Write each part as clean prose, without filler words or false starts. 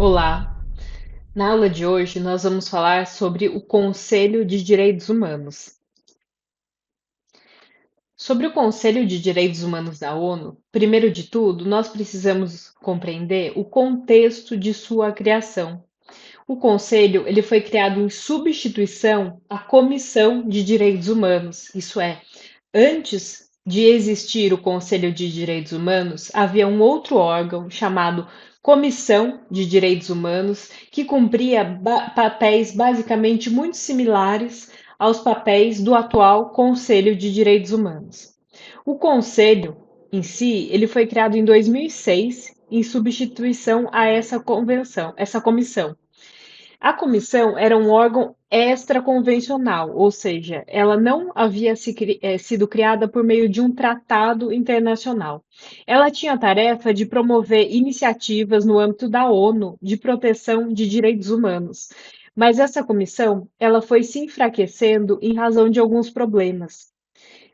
Olá! Na aula de hoje, nós vamos falar sobre o Conselho de Direitos Humanos. Sobre o Conselho de Direitos Humanos da ONU, primeiro de tudo, nós precisamos compreender o contexto de sua criação. O Conselho ele foi criado em substituição à Comissão de Direitos Humanos, isso é, antes de existir o Conselho de Direitos Humanos, havia um outro órgão chamado Comissão de Direitos Humanos, que cumpria papéis basicamente muito similares aos papéis do atual Conselho de Direitos Humanos. O Conselho em si, ele foi criado em 2006 em substituição a essa comissão. A comissão era um órgão extraconvencional, ou seja, ela não havia sido criada por meio de um tratado internacional. Ela tinha a tarefa de promover iniciativas no âmbito da ONU de proteção de direitos humanos. Mas essa comissão, ela foi se enfraquecendo em razão de alguns problemas.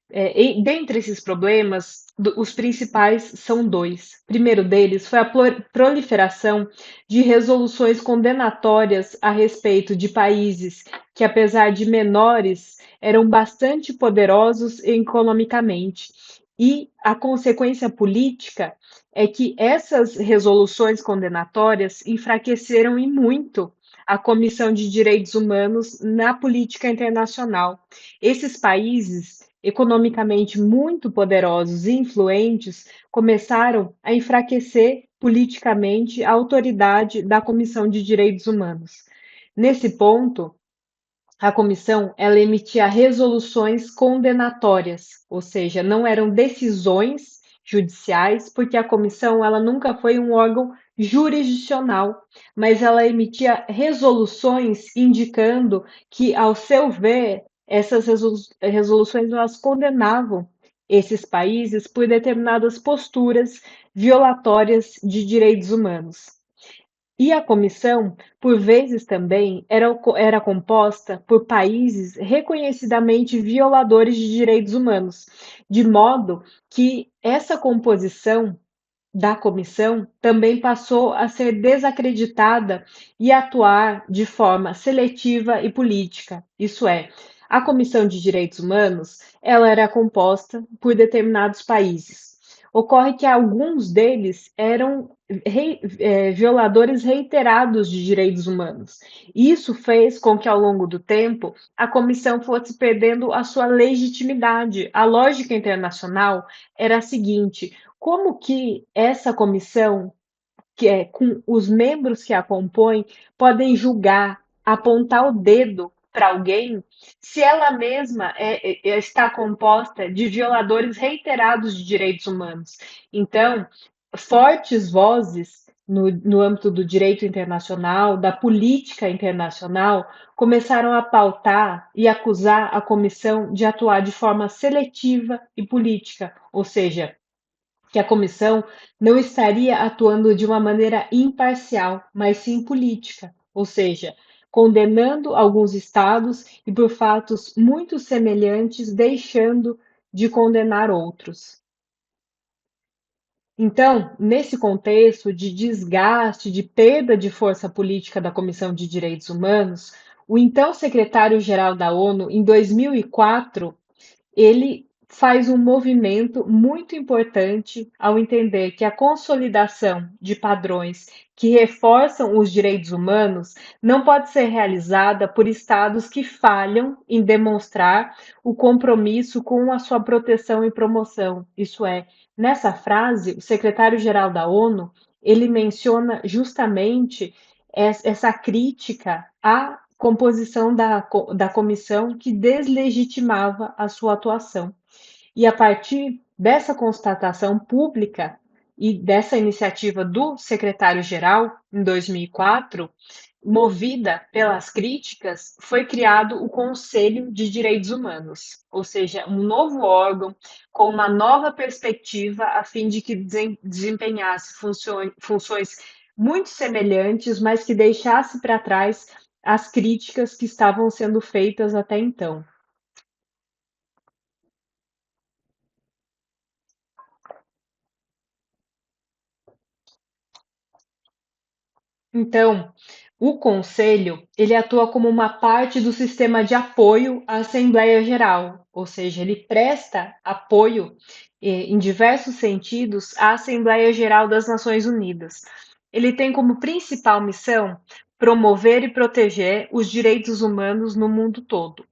E dentre esses problemas, os principais são dois. O primeiro deles foi a proliferação de resoluções condenatórias a respeito de países que, apesar de menores, eram bastante poderosos economicamente. E a consequência política é que essas resoluções condenatórias enfraqueceram e muito a Comissão de Direitos Humanos na política internacional. Esses países economicamente muito poderosos e influentes começaram a enfraquecer politicamente a autoridade da Comissão de Direitos Humanos. Nesse ponto, a comissão ela emitia resoluções condenatórias, ou seja, não eram decisões judiciais, porque a comissão ela nunca foi um órgão jurisdicional, mas ela emitia resoluções indicando que, ao seu ver, essas resoluções elas condenavam esses países por determinadas posturas violatórias de direitos humanos. E a comissão, por vezes também, era composta por países reconhecidamente violadores de direitos humanos, de modo que essa composição da comissão também passou a ser desacreditada e atuar de forma seletiva e política. Isso é, a Comissão de Direitos Humanos, ela era composta por determinados países. Ocorre que alguns deles eram violadores reiterados de direitos humanos. Isso fez com que, ao longo do tempo, a comissão fosse perdendo a sua legitimidade. A lógica internacional era a seguinte: como que essa comissão, que é com os membros que a compõem, podem julgar, apontar o dedo para alguém, se ela mesma está composta de violadores reiterados de direitos humanos? Então, fortes vozes no âmbito do direito internacional, da política internacional, começaram a pautar e acusar a comissão de atuar de forma seletiva e política, ou seja, que a comissão não estaria atuando de uma maneira imparcial, mas sim política, ou seja, condenando alguns estados e por fatos muito semelhantes, deixando de condenar outros. Então, nesse contexto de desgaste, de perda de força política da Comissão de Direitos Humanos, o então secretário-geral da ONU, em 2004, ele faz um movimento muito importante ao entender que a consolidação de padrões que reforçam os direitos humanos não pode ser realizada por estados que falham em demonstrar o compromisso com a sua proteção e promoção. Isso é, nessa frase, o secretário-geral da ONU, ele menciona justamente essa crítica à composição da comissão que deslegitimava a sua atuação. E a partir dessa constatação pública e dessa iniciativa do secretário-geral, em 2004, movida pelas críticas, foi criado o Conselho de Direitos Humanos, ou seja, um novo órgão com uma nova perspectiva a fim de que desempenhasse funções muito semelhantes, mas que deixasse para trás as críticas que estavam sendo feitas até então. Então, o Conselho, ele atua como uma parte do sistema de apoio à Assembleia Geral, ou seja, ele presta apoio em diversos sentidos à Assembleia Geral das Nações Unidas. Ele tem como principal missão promover e proteger os direitos humanos no mundo todo.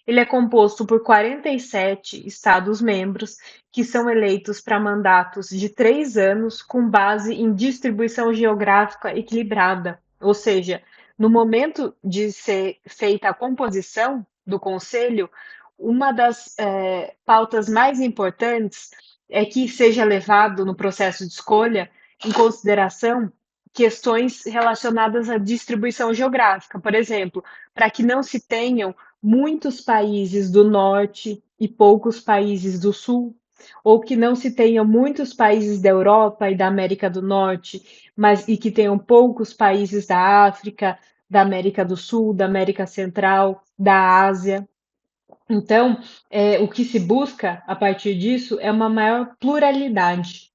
Ele é composto por 47 Estados-membros, que são eleitos para mandatos de 3 anos, com base em distribuição geográfica equilibrada. Ou seja, no momento de ser feita a composição do Conselho, uma das pautas mais importantes é que seja levado no processo de escolha em consideração questões relacionadas à distribuição geográfica. Por exemplo, para que não se tenham muitos países do norte e poucos países do sul, ou que não se tenham muitos países da Europa e da América do Norte, mas e que tenham poucos países da África, da América do Sul, da América Central, da Ásia. Então, o que se busca a partir disso é uma maior pluralidade.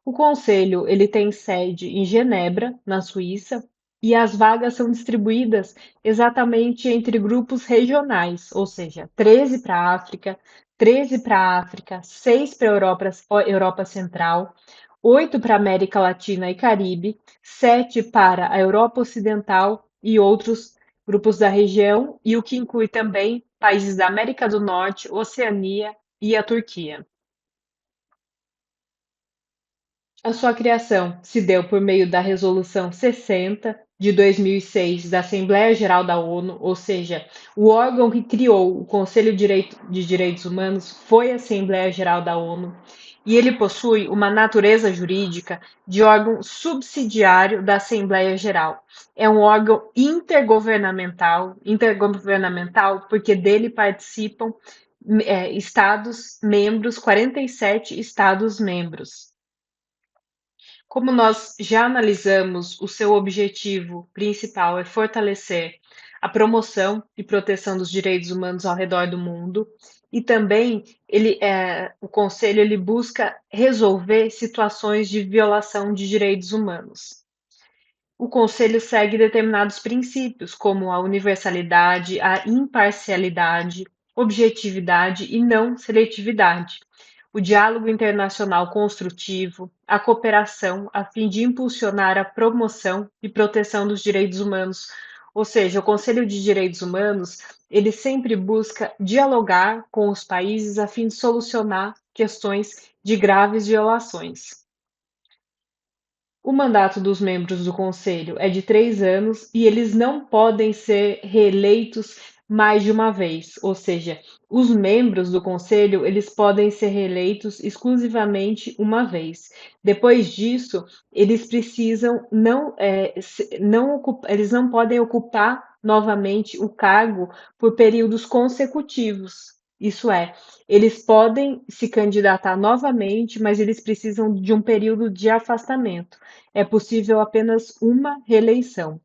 O conselho, ele tem sede em Genebra, na Suíça, e as vagas são distribuídas exatamente entre grupos regionais, ou seja, 13 para a África, 13 para a África, 6 para a Europa Central, 8 para a América Latina e Caribe, 7 para a Europa Ocidental e outros grupos da região, e o que inclui também países da América do Norte, Oceania e a Turquia. A sua criação se deu por meio da Resolução 60 de 2006 da Assembleia Geral da ONU, ou seja, o órgão que criou o Conselho de Direitos Humanos foi a Assembleia Geral da ONU, e ele possui uma natureza jurídica de órgão subsidiário da Assembleia Geral. É um órgão intergovernamental porque dele participam estados membros, 47 estados membros. Como nós já analisamos, o seu objetivo principal é fortalecer a promoção e proteção dos direitos humanos ao redor do mundo, e também o Conselho ele busca resolver situações de violação de direitos humanos. O Conselho segue determinados princípios, como a universalidade, a imparcialidade, objetividade e não seletividade, o diálogo internacional construtivo, a cooperação a fim de impulsionar a promoção e proteção dos direitos humanos. Ou seja, o Conselho de Direitos Humanos, ele sempre busca dialogar com os países a fim de solucionar questões de graves violações. O mandato dos membros do Conselho é de 3 anos e eles não podem ser reeleitos mais de uma vez, ou seja, os membros do Conselho eles podem ser reeleitos exclusivamente uma vez. Depois disso, eles precisam eles não podem ocupar novamente o cargo por períodos consecutivos. Isso é, eles podem se candidatar novamente, mas eles precisam de um período de afastamento. É possível apenas uma reeleição.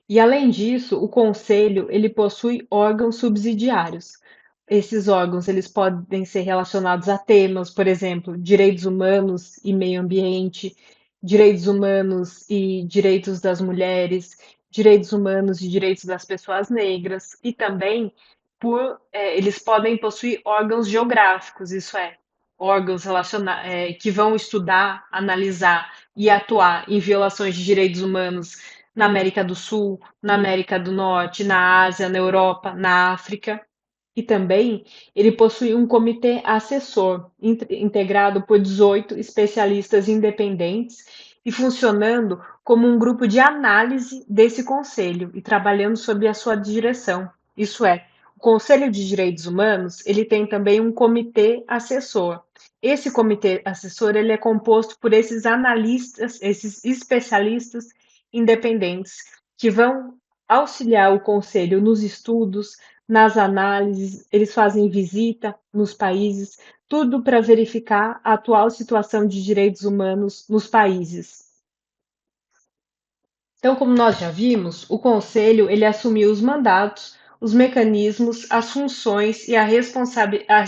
E além disso, o conselho ele possui órgãos subsidiários. Esses órgãos eles podem ser relacionados a temas, por exemplo, direitos humanos e meio ambiente, direitos humanos e direitos das mulheres, direitos humanos e direitos das pessoas negras, e também eles podem possuir órgãos geográficos, isso é, órgãos que vão estudar, analisar e atuar em violações de direitos humanos na América do Sul, na América do Norte, na Ásia, na Europa, na África. E também ele possui um comitê assessor, integrado por 18 especialistas independentes e funcionando como um grupo de análise desse conselho e trabalhando sob a sua direção. Isso é, o Conselho de Direitos Humanos, ele tem também um comitê assessor. Esse comitê assessor, ele é composto por esses analistas, esses especialistas independentes que vão auxiliar o conselho nos estudos, nas análises, eles fazem visita nos países, tudo para verificar a atual situação de direitos humanos nos países. Então, como nós já vimos, o Conselho ele assumiu os mandatos, os mecanismos, as funções e as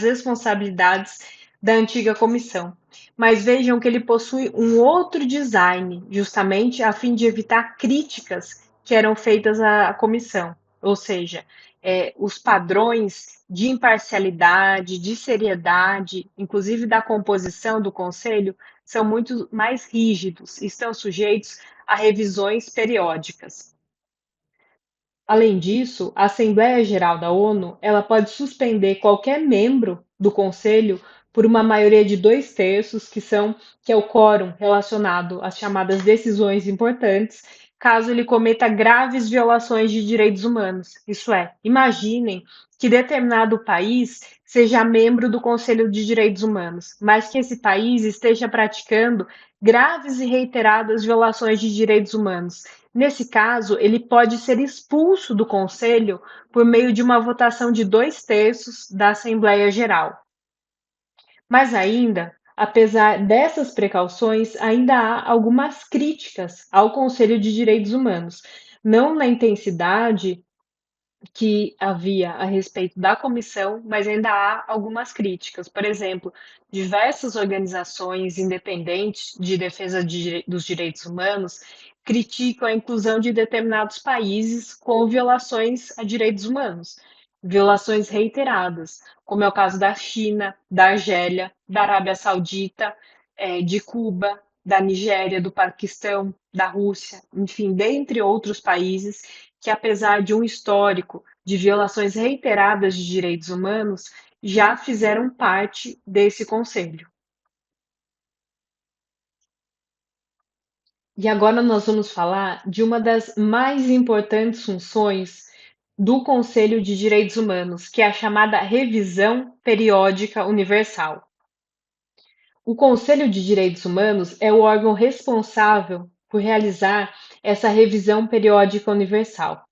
responsabilidades da antiga comissão. mas vejam que ele possui um outro design, justamente a fim de evitar críticas que eram feitas à comissão. Ou seja, os padrões de imparcialidade, de seriedade, inclusive da composição do conselho, são muito mais rígidos e estão sujeitos a revisões periódicas. Além disso, a Assembleia Geral da ONU, ela pode suspender qualquer membro do Conselho por uma maioria de 2/3, que é o quórum relacionado às chamadas decisões importantes, caso ele cometa graves violações de direitos humanos. Isso é, imaginem que determinado país seja membro do Conselho de Direitos Humanos, mas que esse país esteja praticando graves e reiteradas violações de direitos humanos. Nesse caso, ele pode ser expulso do Conselho por meio de uma votação de 2/3 da Assembleia Geral. Mas ainda, apesar dessas precauções, ainda há algumas críticas ao Conselho de Direitos Humanos, não na intensidade que havia a respeito da comissão, mas ainda há algumas críticas. Por exemplo, diversas organizações independentes de defesa dos direitos humanos criticam a inclusão de determinados países com violações a direitos humanos, violações reiteradas, como é o caso da China, da Argélia, da Arábia Saudita, de Cuba, da Nigéria, do Paquistão, da Rússia, enfim, dentre outros países que, apesar de um histórico de violações reiteradas de direitos humanos, já fizeram parte desse conselho. E agora nós vamos falar de uma das mais importantes funções do Conselho de Direitos Humanos, que é a chamada Revisão Periódica Universal. O Conselho de Direitos Humanos é o órgão responsável por realizar essa revisão periódica universal,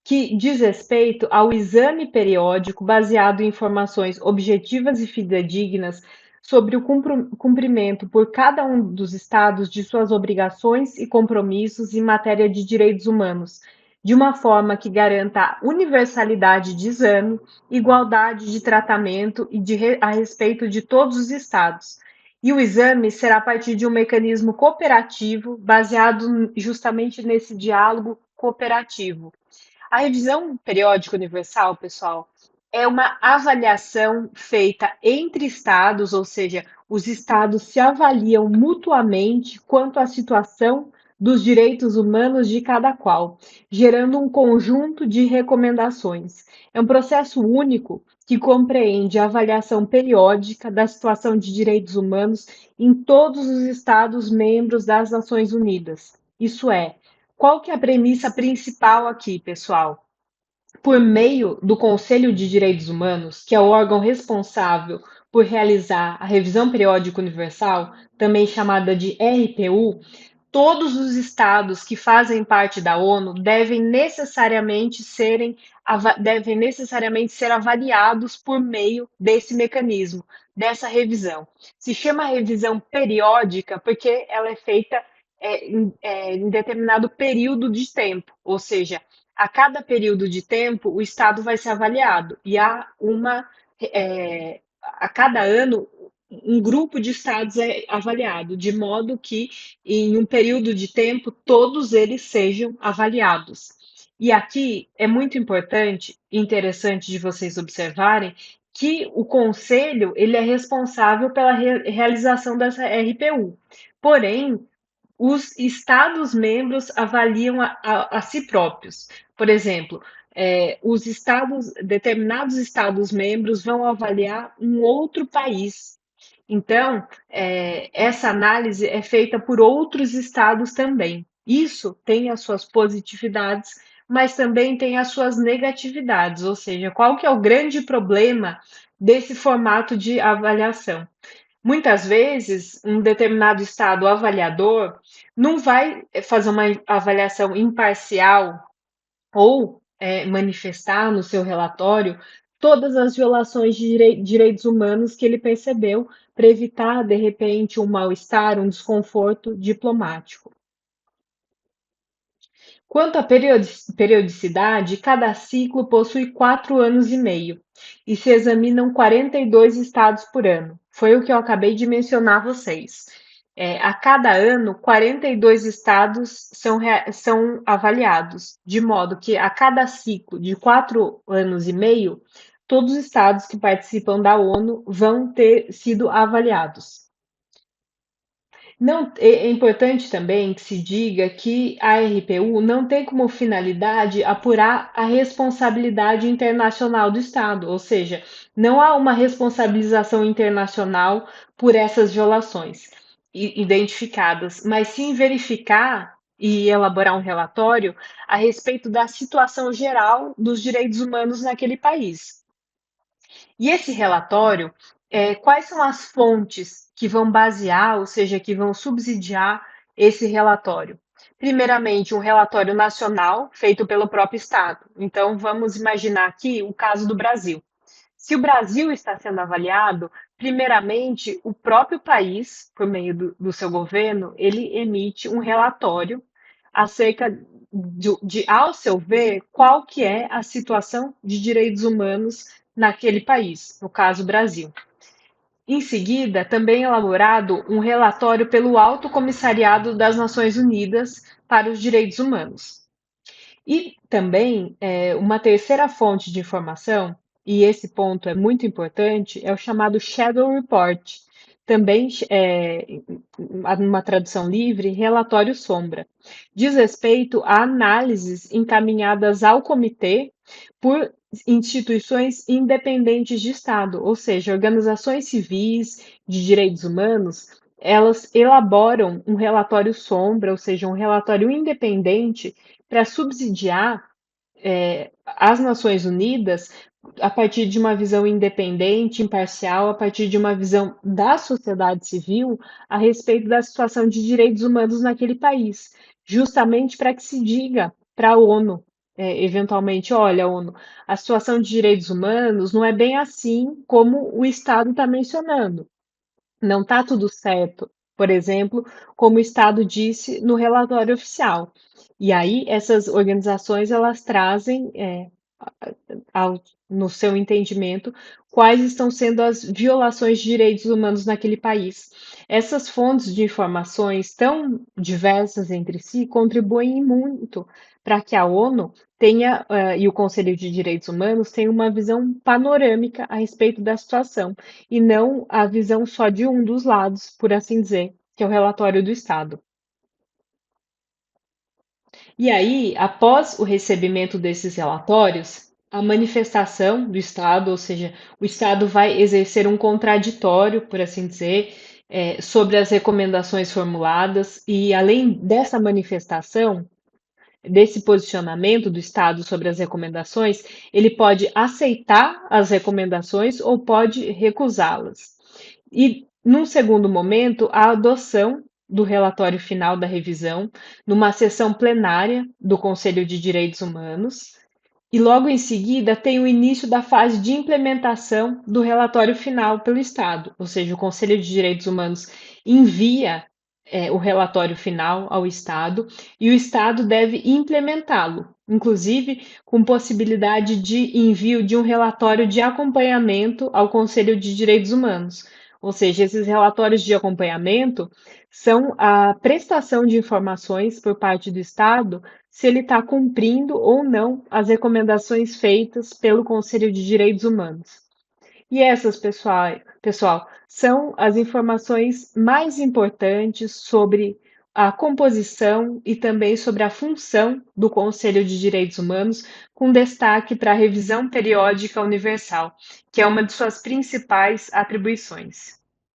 que diz respeito ao exame periódico baseado em informações objetivas e fidedignas sobre o cumprimento por cada um dos estados de suas obrigações e compromissos em matéria de direitos humanos, de uma forma que garanta a universalidade de exame, igualdade de tratamento e a respeito de todos os estados. E o exame será a partir de um mecanismo cooperativo baseado justamente nesse diálogo cooperativo. A revisão periódica universal, pessoal, é uma avaliação feita entre estados, ou seja, os estados se avaliam mutuamente quanto à situação dos direitos humanos de cada qual, gerando um conjunto de recomendações. É um processo único que compreende a avaliação periódica da situação de direitos humanos em todos os estados membros das Nações Unidas. Isso é, qual que é a premissa principal aqui, pessoal? Por meio do Conselho de Direitos Humanos, que é o órgão responsável por realizar a Revisão Periódica Universal, também chamada de RPU, todos os estados que fazem parte da ONU devem necessariamente ser avaliados por meio desse mecanismo, dessa revisão. Se chama revisão periódica porque ela é feita em determinado período de tempo, ou seja, a cada período de tempo o estado vai ser avaliado e a cada ano um grupo de estados é avaliado, de modo que em um período de tempo todos eles sejam avaliados. E aqui é muito importante e interessante de vocês observarem que o conselho ele é responsável pela realização dessa RPU. Porém, os estados-membros avaliam a si próprios. Por exemplo, determinados estados-membros vão avaliar um outro país. Então, essa análise é feita por outros estados também. Isso tem as suas positividades, mas também tem as suas negatividades, ou seja, qual que é o grande problema desse formato de avaliação? Muitas vezes, um determinado estado avaliador não vai fazer uma avaliação imparcial ou manifestar no seu relatório todas as violações de direitos humanos que ele percebeu para evitar, de repente, um mal-estar, um desconforto diplomático. Quanto à periodicidade, cada ciclo possui 4 anos e meio e se examinam 42 estados por ano. Foi o que eu acabei de mencionar a vocês. A cada ano, 42 estados são avaliados, de modo que a cada ciclo de 4 anos e meio, todos os estados que participam da ONU vão ter sido avaliados. Não, é importante também que se diga que a RPU não tem como finalidade apurar a responsabilidade internacional do Estado, ou seja, não há uma responsabilização internacional por essas violações identificadas, mas sim verificar e elaborar um relatório a respeito da situação geral dos direitos humanos naquele país. E esse relatório, quais são as fontes que vão basear, ou seja, que vão subsidiar esse relatório? Primeiramente, um relatório nacional feito pelo próprio Estado. Então, vamos imaginar aqui o caso do Brasil. Se o Brasil está sendo avaliado, primeiramente, o próprio país, por meio do seu governo, ele emite um relatório acerca ao seu ver, qual que é a situação de direitos humanos naquele país, no caso, Brasil. Em seguida, também é elaborado um relatório pelo Alto Comissariado das Nações Unidas para os Direitos Humanos. E também, uma terceira fonte de informação, e esse ponto é muito importante, é o chamado Shadow Report, também, numa tradução livre, relatório sombra. Diz respeito a análises encaminhadas ao comitê por instituições independentes de Estado, ou seja, organizações civis de direitos humanos, elas elaboram um relatório sombra, ou seja, um relatório independente para subsidiar as Nações Unidas a partir de uma visão independente, imparcial, a partir de uma visão da sociedade civil a respeito da situação de direitos humanos naquele país, justamente para que se diga para a ONU, eventualmente, olha, ONU, a situação de direitos humanos não é bem assim como o Estado está mencionando. Não está tudo certo, por exemplo, como o Estado disse no relatório oficial. E aí essas organizações elas trazem, ao no seu entendimento, quais estão sendo as violações de direitos humanos naquele país. Essas fontes de informações tão diversas entre si contribuem muito para que a ONU tenha, e o Conselho de Direitos Humanos tenham uma visão panorâmica a respeito da situação e não a visão só de um dos lados, por assim dizer, que é o relatório do Estado. E aí, após o recebimento desses relatórios, a manifestação do Estado, ou seja, o Estado vai exercer um contraditório, por assim dizer, sobre as recomendações formuladas, e além dessa manifestação, desse posicionamento do Estado sobre as recomendações, ele pode aceitar as recomendações ou pode recusá-las. E, num segundo momento, a adoção do relatório final da revisão, numa sessão plenária do Conselho de Direitos Humanos, e logo em seguida tem o início da fase de implementação do relatório final pelo Estado, ou seja, o Conselho de Direitos Humanos envia o relatório final ao Estado e o Estado deve implementá-lo, inclusive com possibilidade de envio de um relatório de acompanhamento ao Conselho de Direitos Humanos. Ou seja, esses relatórios de acompanhamento são a prestação de informações por parte do Estado se ele está cumprindo ou não as recomendações feitas pelo Conselho de Direitos Humanos. E essas, pessoal, são as informações mais importantes sobre a composição e também sobre a função do Conselho de Direitos Humanos, com destaque para a revisão periódica universal, que é uma de suas principais atribuições.